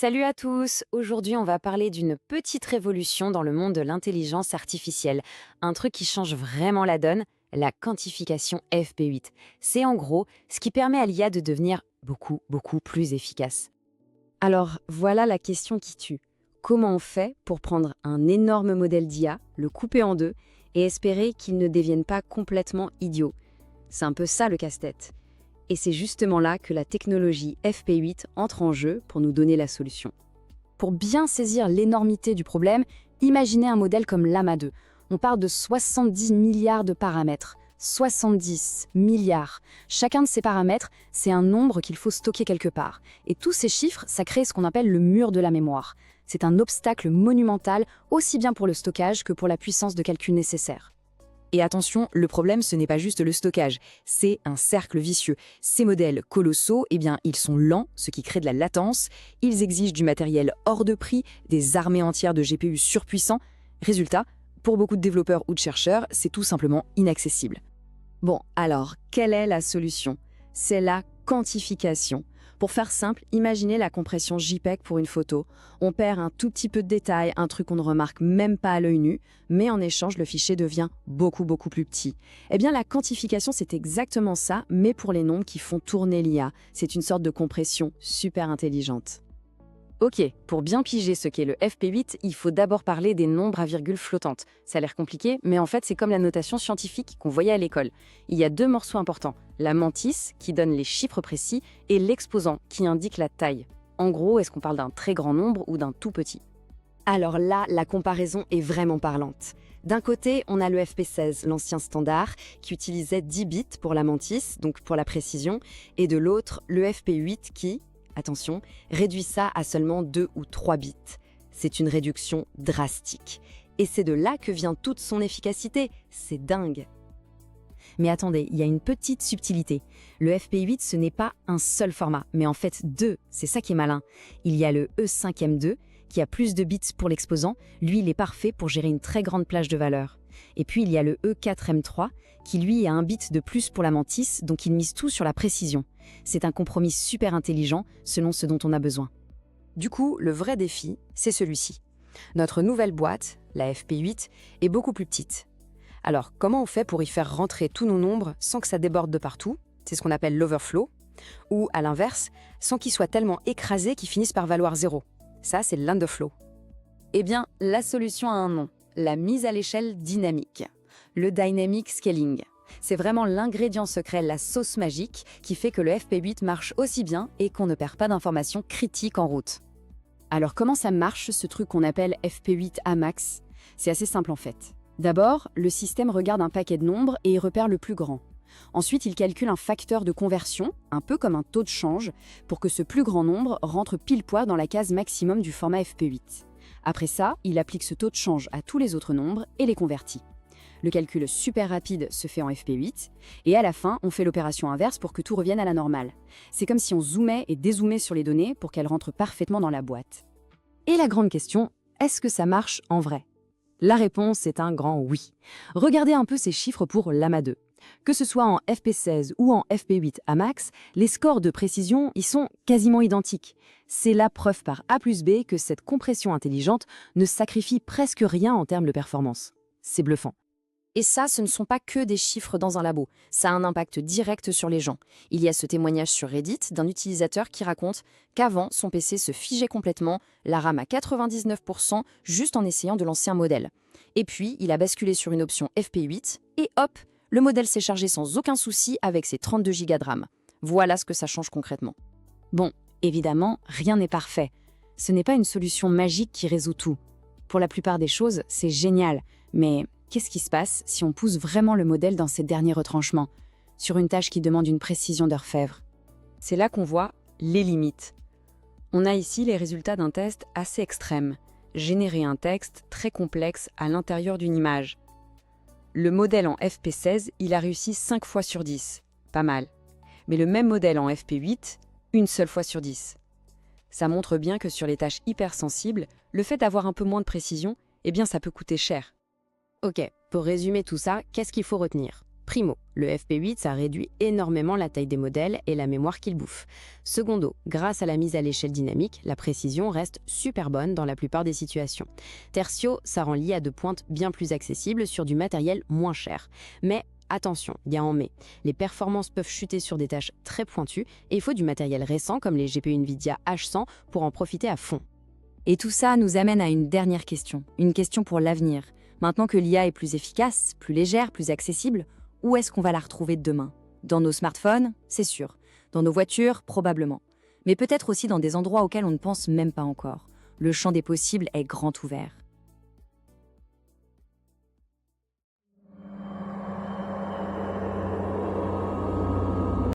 Salut à tous! Aujourd'hui, on va parler d'une petite révolution dans le monde de l'intelligence artificielle. Un truc qui change vraiment la donne, la quantification FP8. C'est en gros ce qui permet à l'IA de devenir beaucoup plus efficace. Alors, voilà la question qui tue. Comment on fait pour prendre un énorme modèle d'IA, le couper en deux et espérer qu'il ne devienne pas complètement idiot? C'est un peu ça le casse-tête. Et c'est justement là que la technologie FP8 entre en jeu pour nous donner la solution. Pour bien saisir l'énormité du problème, imaginez un modèle comme Llama 2. On parle de 70 milliards de paramètres. 70 milliards. Chacun de ces paramètres, c'est un nombre qu'il faut stocker quelque part. Et tous ces chiffres, ça crée ce qu'on appelle le mur de la mémoire. C'est un obstacle monumental, aussi bien pour le stockage que pour la puissance de calcul nécessaire. Et attention, le problème, ce n'est pas juste le stockage, c'est un cercle vicieux. Ces modèles colossaux, ils sont lents, ce qui crée de la latence, ils exigent du matériel hors de prix, des armées entières de GPU surpuissants. Résultat, pour beaucoup de développeurs ou de chercheurs, c'est tout simplement inaccessible. Bon, alors, quelle est la solution? C'est la quantification. Pour faire simple, imaginez la compression JPEG pour une photo. On perd un tout petit peu de détails, un truc qu'on ne remarque même pas à l'œil nu, mais en échange, le fichier devient beaucoup plus petit. Eh bien, la quantification, c'est exactement ça, mais pour les nombres qui font tourner l'IA. C'est une sorte de compression super intelligente. Ok, pour bien piger ce qu'est le FP8, il faut d'abord parler des nombres à virgule flottantes. Ça a l'air compliqué, mais en fait c'est comme la notation scientifique qu'on voyait à l'école. Il y a deux morceaux importants, la mantis, qui donne les chiffres précis, et l'exposant, qui indique la taille. En gros, est-ce qu'on parle d'un très grand nombre ou d'un tout petit? Alors là, la comparaison est vraiment parlante. D'un côté, on a le FP16, l'ancien standard, qui utilisait 10 bits pour la mantis, donc pour la précision, et de l'autre, le FP8 qui, attention, réduit ça à seulement 2 ou 3 bits. C'est une réduction drastique. Et c'est de là que vient toute son efficacité. C'est dingue. Mais attendez, il y a une petite subtilité. Le FP8, ce n'est pas un seul format, mais en fait deux. C'est ça qui est malin. Il y a le E5M2, qui a plus de bits pour l'exposant. Lui, il est parfait pour gérer une très grande plage de valeur. Et puis, il y a le E4M3, qui lui a un bit de plus pour la mantis, donc il mise tout sur la précision. C'est un compromis super intelligent selon ce dont on a besoin. Du coup, le vrai défi, c'est celui-ci. Notre nouvelle boîte, la FP8, est beaucoup plus petite. Alors, comment on fait pour y faire rentrer tous nos nombres sans que ça déborde de partout? C'est ce qu'on appelle l'overflow. Ou, à l'inverse, sans qu'ils soient tellement écrasés qu'ils finissent par valoir 0. Ça, c'est l'underflow. Eh bien, la solution a un nom, la mise à l'échelle dynamique. Le dynamic scaling. C'est vraiment l'ingrédient secret, la sauce magique, qui fait que le FP8 marche aussi bien et qu'on ne perd pas d'informations critiques en route. Alors comment ça marche ce truc qu'on appelle FP8 Amax? C'est assez simple en fait. D'abord, le système regarde un paquet de nombres et il repère le plus grand. Ensuite, il calcule un facteur de conversion, un peu comme un taux de change, pour que ce plus grand nombre rentre pile poil dans la case maximum du format FP8. Après ça, il applique ce taux de change à tous les autres nombres et les convertit. Le calcul super rapide se fait en FP8, et à la fin, on fait l'opération inverse pour que tout revienne à la normale. C'est comme si on zoomait et dézoomait sur les données pour qu'elles rentrent parfaitement dans la boîte. Et la grande question, est-ce que ça marche en vrai? La réponse est un grand oui. Regardez un peu ces chiffres pour Llama 2. Que ce soit en FP16 ou en FP8 Amax, les scores de précision y sont quasiment identiques. C'est la preuve par A plus B que cette compression intelligente ne sacrifie presque rien en termes de performance. C'est bluffant. Et ça, ce ne sont pas que des chiffres dans un labo. Ça a un impact direct sur les gens. Il y a ce témoignage sur Reddit d'un utilisateur qui raconte qu'avant, son PC se figeait complètement, la RAM à 99%, juste en essayant de lancer un modèle. Et puis, il a basculé sur une option FP8, et hop, le modèle s'est chargé sans aucun souci avec ses 32 Go de RAM. Voilà ce que ça change concrètement. Bon, évidemment, rien n'est parfait. Ce n'est pas une solution magique qui résout tout. Pour la plupart des choses, c'est génial, mais qu'est-ce qui se passe si on pousse vraiment le modèle dans ses derniers retranchements, sur une tâche qui demande une précision d'orfèvre? C'est là qu'on voit les limites. On a ici les résultats d'un test assez extrême. Générer un texte très complexe à l'intérieur d'une image. Le modèle en FP16, il a réussi 5 fois sur 10. Pas mal. Mais le même modèle en FP8, une seule fois sur 10. Ça montre bien que sur les tâches hypersensibles, le fait d'avoir un peu moins de précision, eh bien ça peut coûter cher. Ok, pour résumer tout ça, qu'est-ce qu'il faut retenir? Primo, le FP8, ça réduit énormément la taille des modèles et la mémoire qu'ils bouffent. Secondo, grâce à la mise à l'échelle dynamique, la précision reste super bonne dans la plupart des situations. Tertio, ça rend l'IA de pointe bien plus accessible sur du matériel moins cher. Mais attention, il y a un mais. Les performances peuvent chuter sur des tâches très pointues et il faut du matériel récent comme les GPU Nvidia H100 pour en profiter à fond. Et tout ça nous amène à une dernière question, une question pour l'avenir. Maintenant que l'IA est plus efficace, plus légère, plus accessible, où est-ce qu'on va la retrouver demain? Dans nos smartphones, c'est sûr. Dans nos voitures, probablement. Mais peut-être aussi dans des endroits auxquels on ne pense même pas encore. Le champ des possibles est grand ouvert.